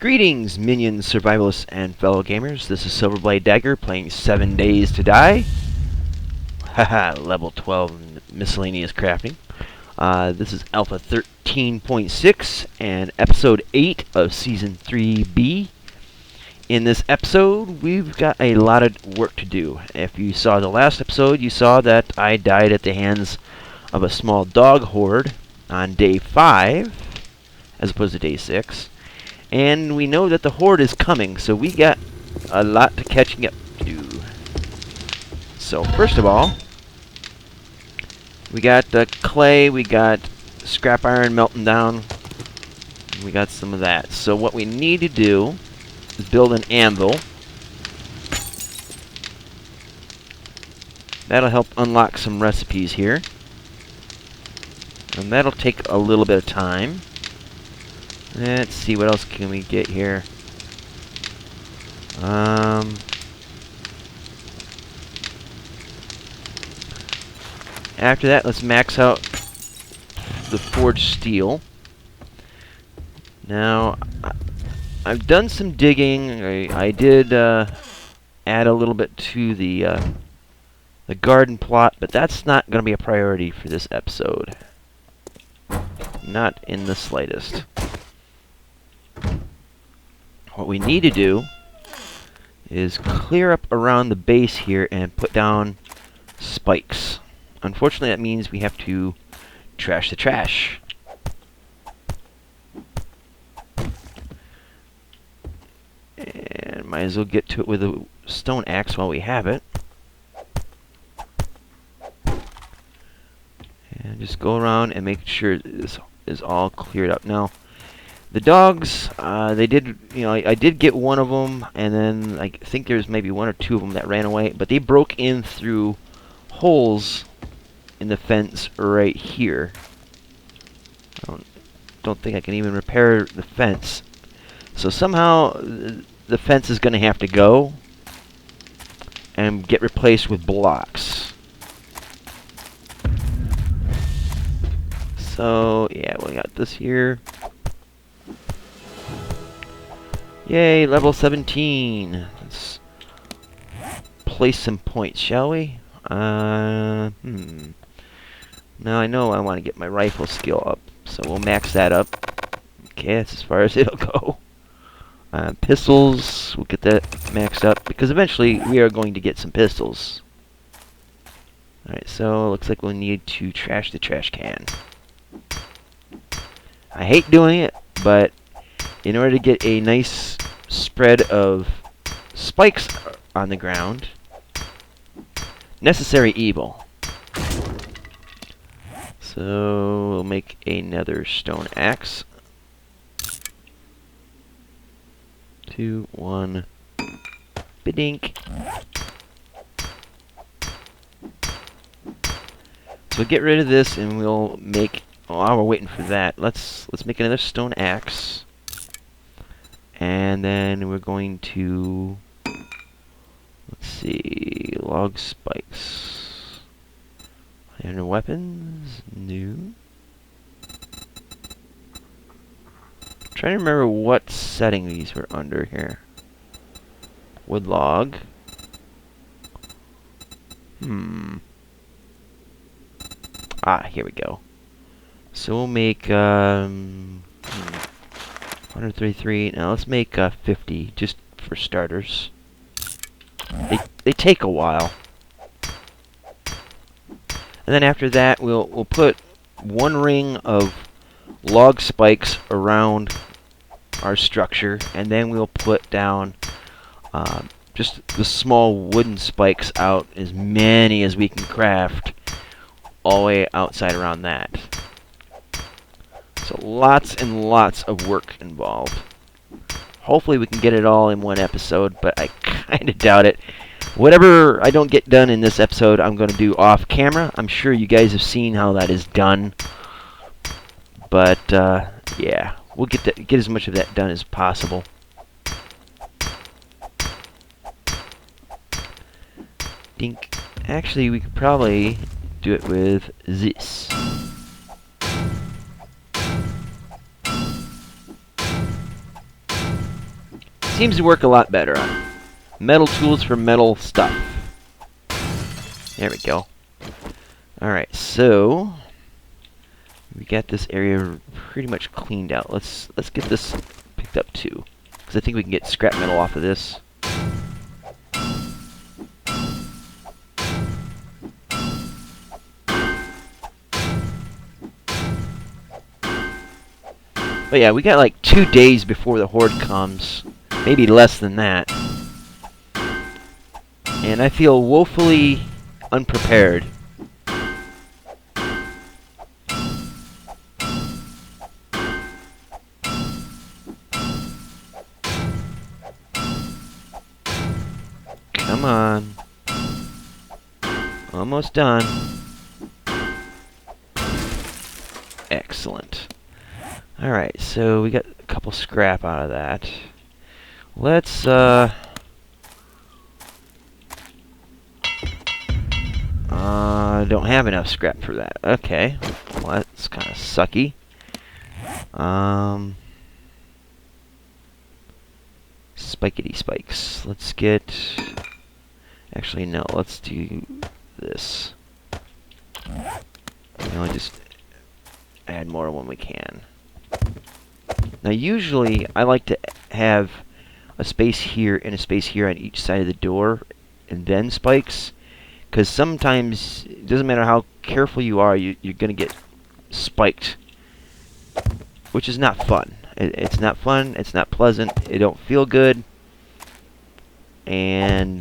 Greetings, minions, survivalists, and fellow gamers. This is Silverblade Dagger playing 7 Days to Die. Haha, level 12 miscellaneous crafting. This is Alpha 13.6 and Episode 8 of Season 3b. In this episode, we've got a lot of work to do. If you saw the last episode, you saw that I died at the hands of a small dog horde on Day 5, as opposed to Day 6. And we know that the horde is coming, so we got a lot to catching up to do. So first of all, we got the clay, we got scrap iron melting down, we got some of that. So what we need to do is build an anvil. That'll help unlock some recipes here. And that'll take a little bit of time. Let's see, what else can we get here? After that, let's max out the forged steel. Now, I've done some digging. I did add a little bit to the garden plot, but that's not going to be a priority for this episode. Not in the slightest. What we need to do is clear up around the base here and put down spikes. Unfortunately, that means we have to trash the trash. And might as well get to it with a stone axe while we have it. And just go around and make sure this is all cleared up. Now, the dogs, they did, I did get one of them, and then I think there's maybe one or two of them that ran away, but they broke in through holes in the fence right here. I don't think I can even repair the fence. So somehow the fence is going to have to go and get replaced with blocks. So, yeah, we got this here. Yay, level 17. Let's place some points, shall we? Now I know I want to get my rifle skill up, so we'll max that up. Okay, that's as far as it'll go. Pistols, we'll get that maxed up, because eventually we are going to get some pistols. Alright, so looks like we'll need to trash the trash can. I hate doing it, but in order to get a nice spread of spikes on the ground, necessary evil. So we'll make another stone axe. 2, 1, bidink. So get rid of this, and we'll make. Oh, while we're waiting for that, let's make another stone axe. And then we're going to, let's see, log spikes. And weapons, new. Trying to remember what setting these were under here. Wood log. Ah, here we go. So we'll make 133. Now let's make 50, just for starters. They take a while. And then after that, we'll put one ring of log spikes around our structure, and then we'll put down just the small wooden spikes out, as many as we can craft, all the way outside around that. So lots and lots of work involved. Hopefully we can get it all in one episode, but I kind of doubt it. Whatever I don't get done in this episode, I'm going to do off camera. I'm sure you guys have seen how that is done. But, yeah, we'll get as much of that done as possible. Dink. Actually, we could probably do it with this. seems to work a lot better. Metal tools for metal stuff. There we go. Alright, so we got this area pretty much cleaned out. Let's get this picked up too, because I think we can get scrap metal off of this. But yeah, we got like 2 days before the horde comes, maybe less than that. And I feel woefully unprepared. Come on. Almost done. Excellent. Alright, so we got a couple scrap out of that. Let's, don't have enough scrap for that. Okay. Well, that's kind of sucky. Spikety spikes. Let's get... Actually, no. Let's do this. Just add more when we can. Now, usually, I like to have a space here and a space here on each side of the door, and then spikes. Because sometimes, it doesn't matter how careful you are, you're going to get spiked. Which is not fun. It's not fun, it's not pleasant, it don't feel good. And,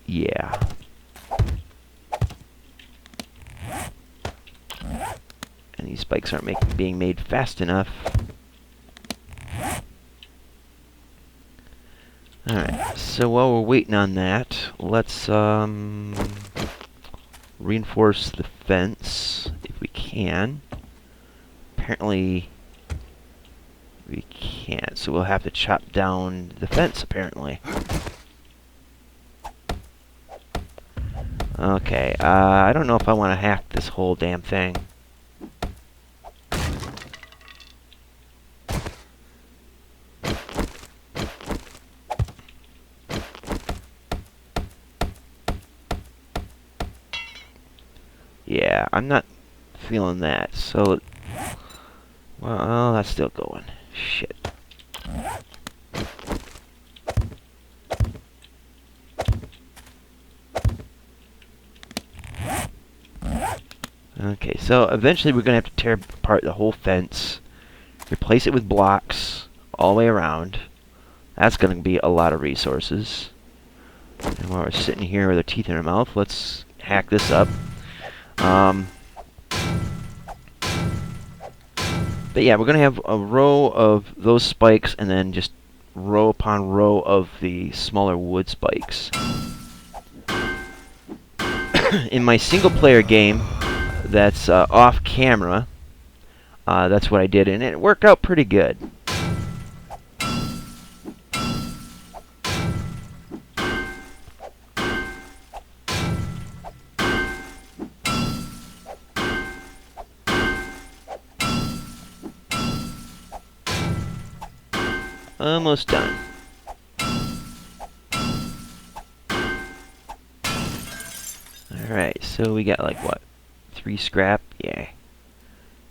yeah. And these spikes aren't being made fast enough. Alright, so while we're waiting on that, let's reinforce the fence if we can. Apparently we can't, so we'll have to chop down the fence apparently. Okay, I don't know if I want to hack this whole damn thing. Yeah, I'm not feeling that, so... Well, that's still going. Shit. Okay, so eventually we're going to have to tear apart the whole fence, replace it with blocks all the way around. That's going to be a lot of resources. And while we're sitting here with our teeth in our mouth, let's hack this up. But yeah, we're going to have a row of those spikes and then just row upon row of the smaller wood spikes. In my single player game that's off camera, that's what I did, and it worked out pretty good. Almost done. Alright, so we got like what? 3 scrap? Yeah.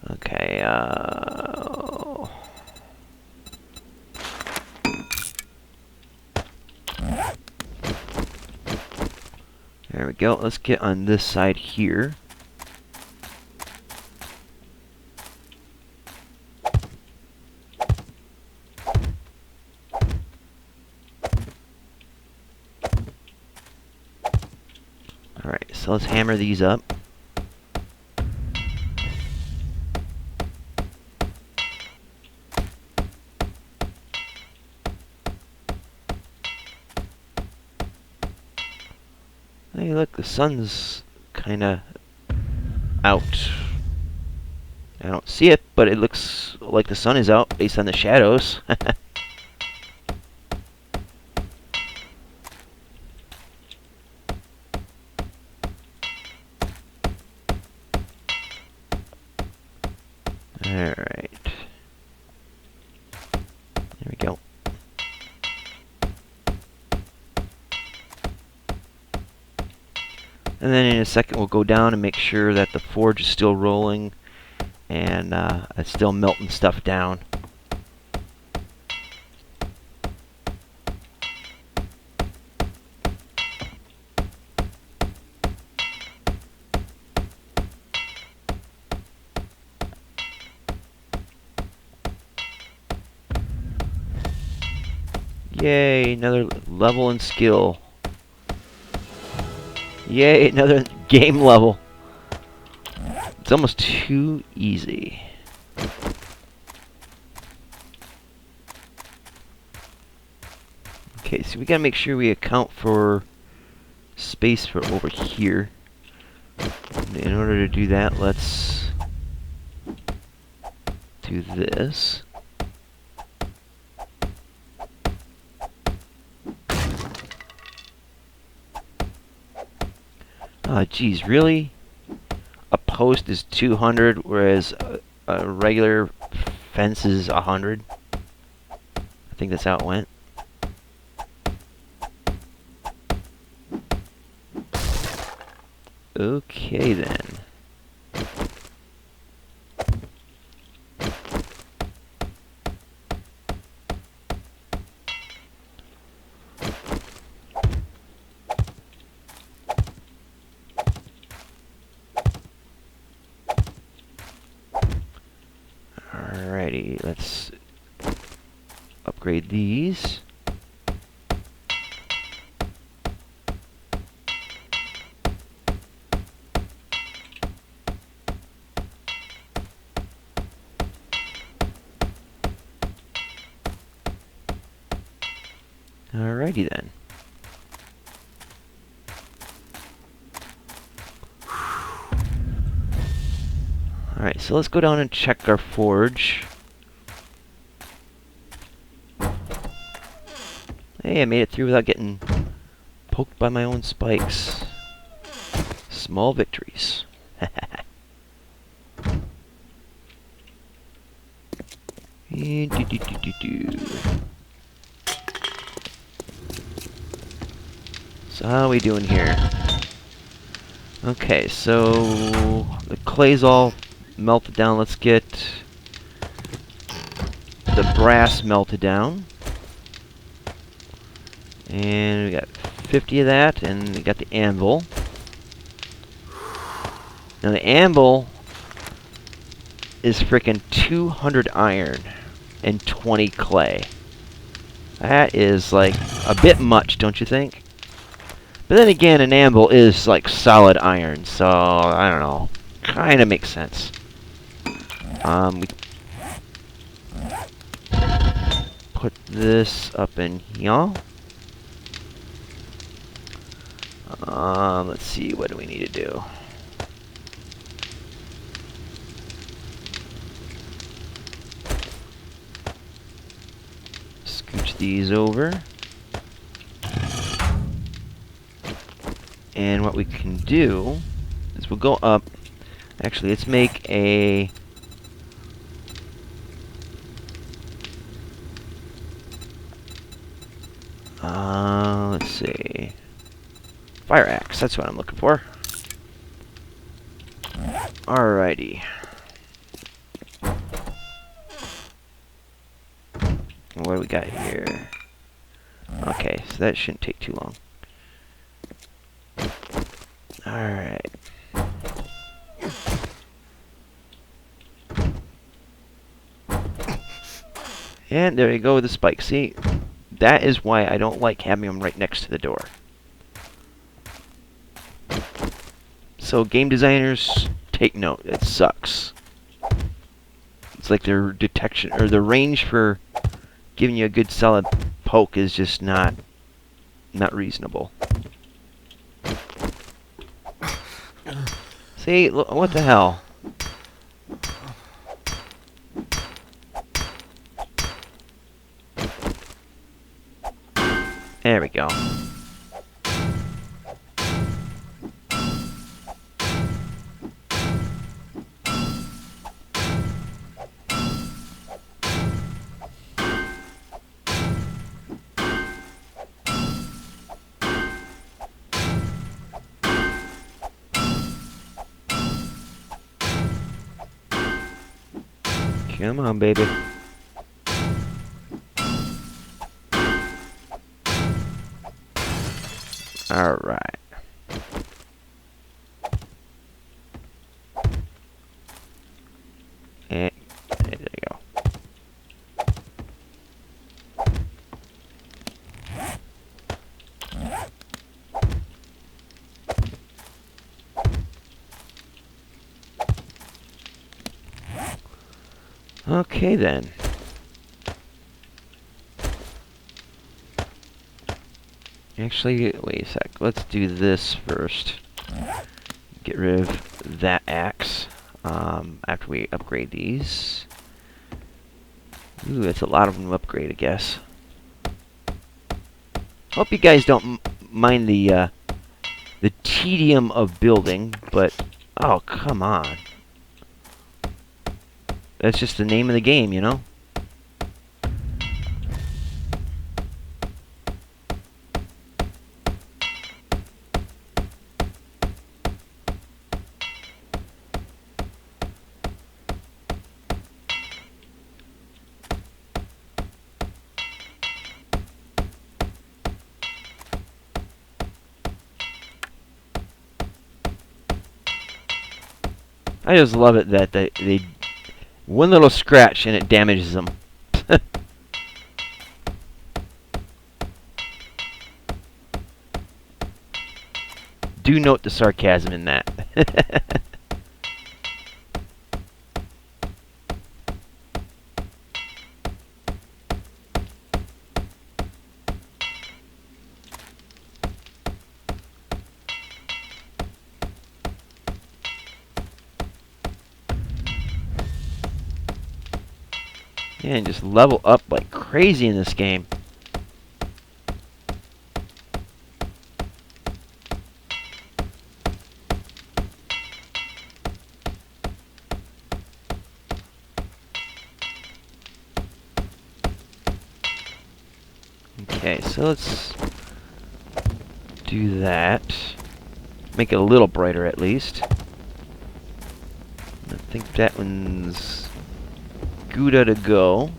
Okay, there we go. Let's get on this side here. Alright, so let's hammer these up. Hey, look, the sun's kinda out. I don't see it, but it looks like the sun is out based on the shadows. Alright. There we go. And then in a second we'll go down and make sure that the forge is still rolling and it's still melting stuff down. Yay, another level in skill. Yay, another game level. It's almost too easy. Okay, so we gotta make sure we account for space for over here. In order to do that, let's do this. Oh, geez, really? A post is 200, whereas a regular fence is 100? I think that's how it went. Okay, then. Alrighty, let's upgrade these. Alrighty then. Alright, so let's go down and check our forge. Hey, I made it through without getting poked by my own spikes. Small victories. So how are we doing here? Okay, so the clay's all melted down. Let's get the brass melted down. And we got 50 of that, and we got the anvil. Now the anvil is frickin' 200 iron and 20 clay. That is like a bit much, don't you think? But then again, an anvil is like solid iron, so I don't know. Kind of makes sense. We put this up in here. Let's see, what do we need to do? Scooch these over. And what we can do is we'll go up. Actually, let's make a let's see, fire axe. That's what I'm looking for. Alrighty. What do we got here? Okay, so that shouldn't take too long. Alright. And there you go with the spike. See, that is why I don't like having them right next to the door. So game designers, take note. It sucks. It's like their detection, or the range for giving you a good solid poke is just not reasonable. See, look, what the hell? There we go. Come on, baby. Alright. And there you go. Okay then. Actually, wait a sec. Let's do this first. Get rid of that axe after we upgrade these. Ooh, that's a lot of them to upgrade, I guess. Hope you guys don't mind the tedium of building, but oh, come on. That's just the name of the game, you know? I just love it that they one little scratch and it damages them. Do note the sarcasm in that. Yeah, and just level up like crazy in this game. Okay, so let's do that. Make it a little brighter at least. I think that one's good to go.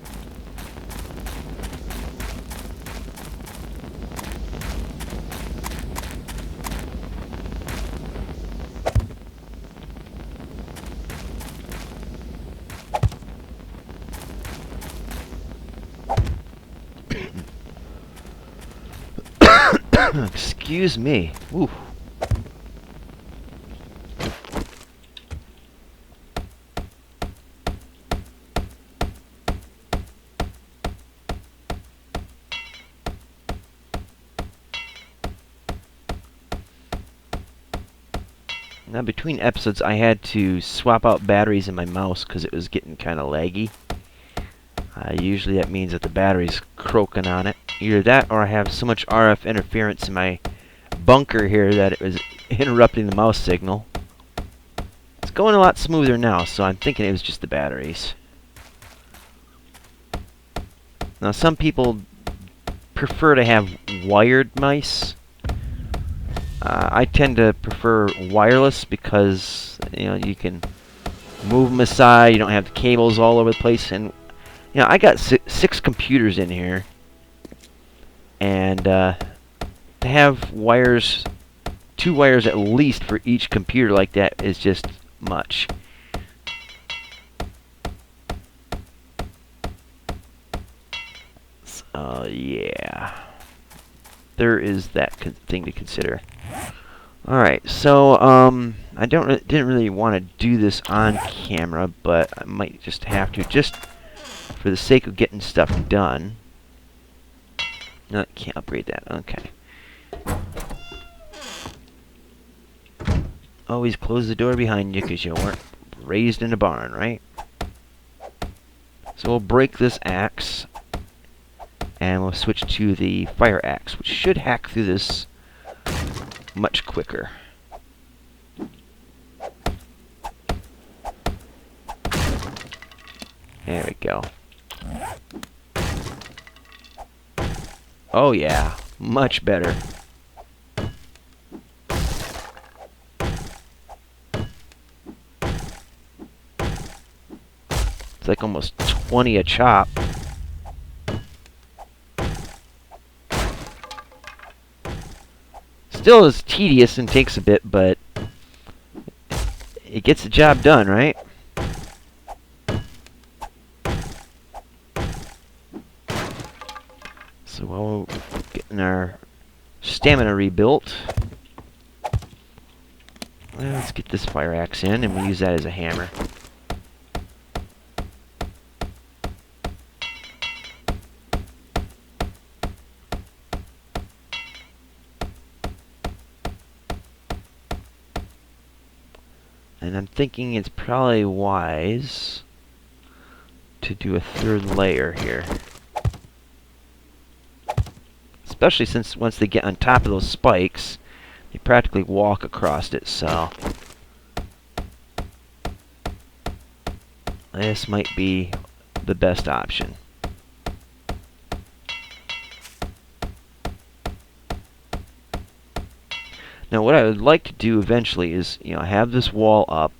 Excuse me. Ooh. Now, between episodes, I had to swap out batteries in my mouse because it was getting kind of laggy. Usually that means that the battery's croaking on it. Either that or I have so much RF interference in my bunker here that it was interrupting the mouse signal. It's going a lot smoother now, so I'm thinking it was just the batteries. Now, some people prefer to have wired mice. I tend to prefer wireless because, you know, you can move them aside. You don't have the cables all over the place. And, you know, I got six computers in here. And to have wires, 2 wires at least for each computer like that is just much. So, yeah. There is that thing to consider. Alright, so I didn't really want to do this on camera, but I might just have to, just for the sake of getting stuff done. No, I can't upgrade that. Okay. Always close the door behind you because you weren't raised in a barn, right? So we'll break this axe, and we'll switch to the fire axe, which should hack through this much quicker. There we go. Oh yeah, much better. It's like almost 20 a chop. Still is tedious and takes a bit, but it gets the job done, right? So while we're getting our stamina rebuilt, let's get this fire axe in, and we'll use that as a hammer. And I'm thinking it's probably wise to do a third layer here. Especially since once they get on top of those spikes, they practically walk across it, so this might be the best option. Now what I would like to do eventually is, have this wall up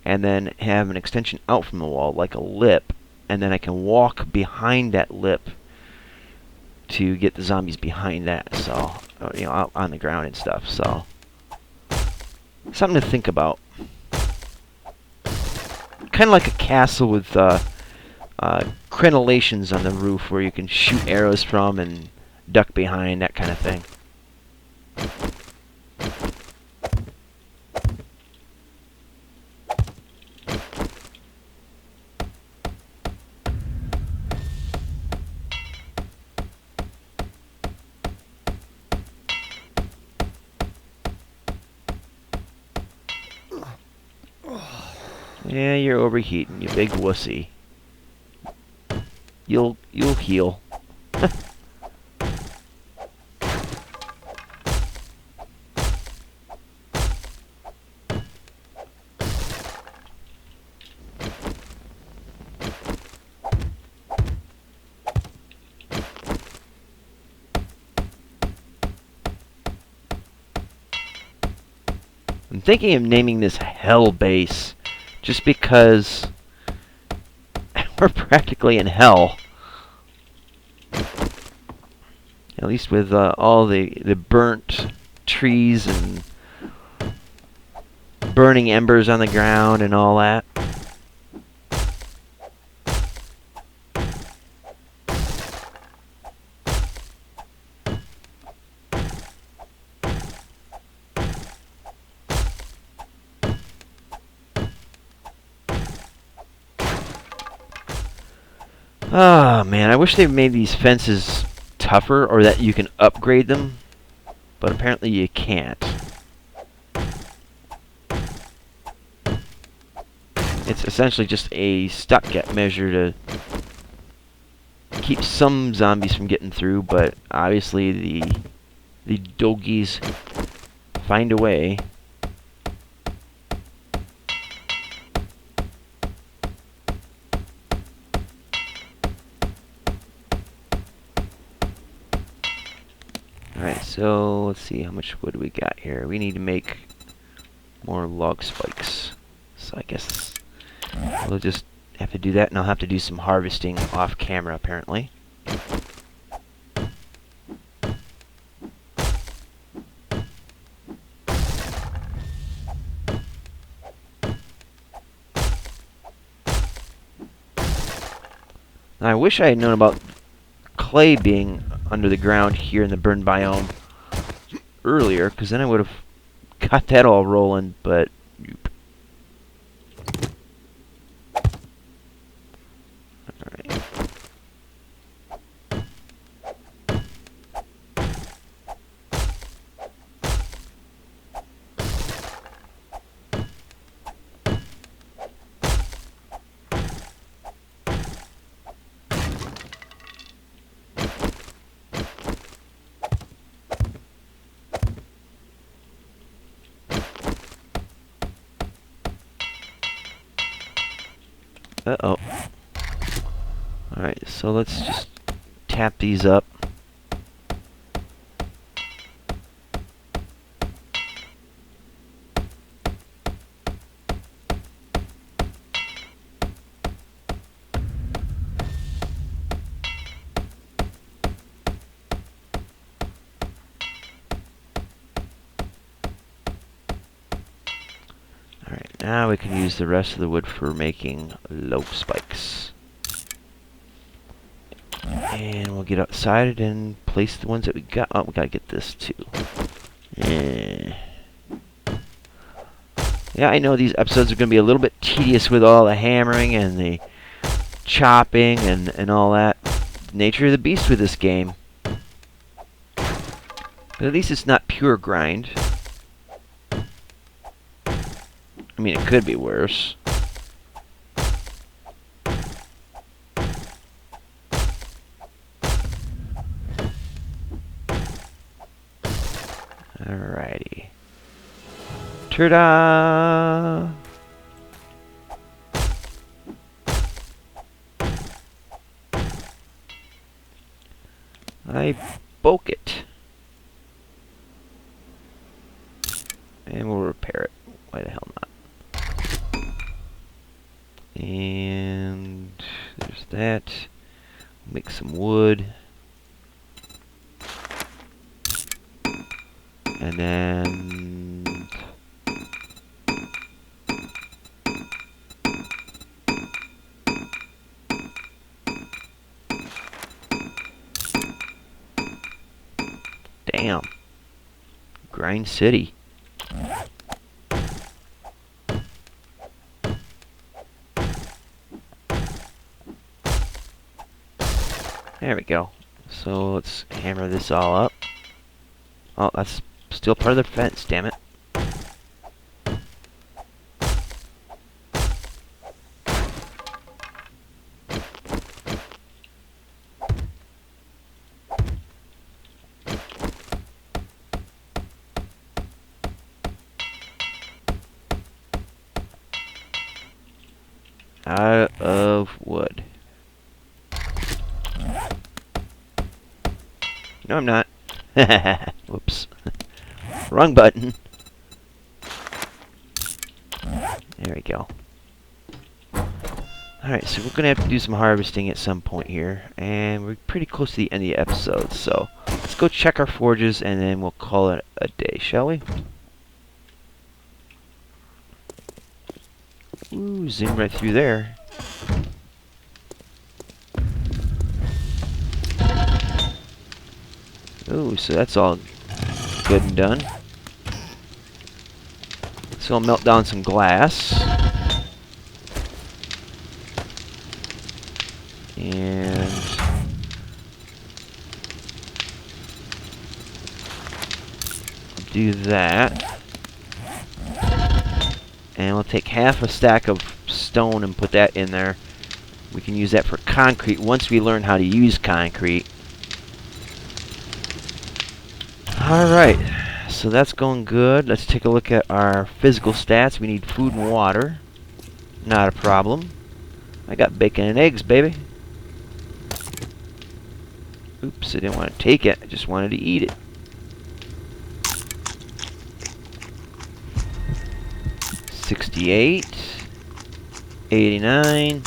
and then have an extension out from the wall like a lip, and then I can walk behind that lip to get the zombies behind that, so out on the ground and stuff. So something to think about. Kind of like a castle with crenellations on the roof where you can shoot arrows from and duck behind, that kind of thing. Yeah, you're overheating, you big wussy. You'll heal. I'm thinking of naming this Hell Base, just because we're practically in hell. At least with all the burnt trees and burning embers on the ground and all that. Oh man, I wish they made these fences tougher, or that you can upgrade them, but apparently you can't. It's essentially just a stopgap measure to keep some zombies from getting through, but obviously the doggies find a way. Alright, so let's see how much wood we got here. We need to make more log spikes. So I guess we'll just have to do that, and I'll have to do some harvesting off camera apparently. Now, I wish I had known about clay being under the ground here in the burned biome earlier, because then I would have got that all rolling, but nope. Alright. Uh-oh. Alright, so let's just tap these up. Now we can use the rest of the wood for making low spikes. And we'll get outside and place the ones that we got. Oh, we gotta get this too. Yeah, I know these episodes are gonna be a little bit tedious with all the hammering and the chopping and all that. Nature of the beast with this game. But at least it's not pure grind. I mean, it could be worse. Alrighty. Ta-da! I broke it. And we'll repair it. Why the hell not? And there's that. Make some wood. And then damn. Grind City. There we go. So let's hammer this all up. Oh, that's still part of the fence, damn it. Out of wood. No, I'm not. Whoops. Wrong button. There we go. Alright, so we're going to have to do some harvesting at some point here. And we're pretty close to the end of the episode. So let's go check our forges and then we'll call it a day, shall we? Ooh, zoom right through there. Ooh, so that's all good and done. So I'll melt down some glass. And do that. And we'll take half a stack of stone and put that in there. We can use that for concrete once we learn how to use concrete. Alright, so that's going good. Let's take a look at our physical stats. We need food and water. Not a problem. I got bacon and eggs, baby. Oops, I didn't want to take it. I just wanted to eat it. $68, 89,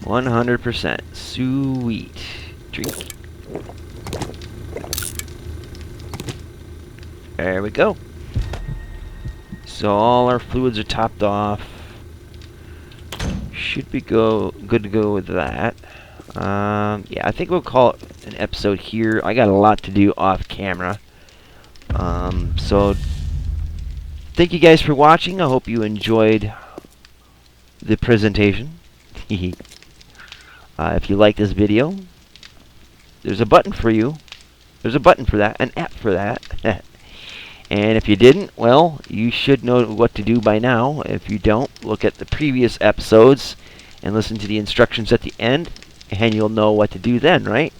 100%. Sweet. Drink. There we go. So all our fluids are topped off. Should be good to go with that. Yeah, I think we'll call it an episode here. I got a lot to do off camera. So thank you guys for watching. I hope you enjoyed the presentation. If you like this video, there's a button for you. There's a button for that, an app for that. And if you didn't, well, you should know what to do by now. If you don't, look at the previous episodes and listen to the instructions at the end, and you'll know what to do then, right?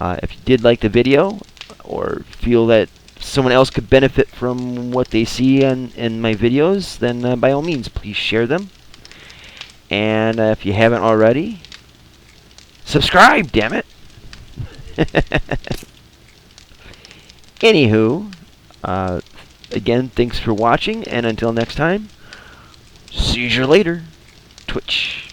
If you did like the video, or feel that someone else could benefit from what they see in my videos, then by all means, please share them. And if you haven't already, subscribe, damn it! Anywho, again, thanks for watching, and until next time, see you later, Twitch.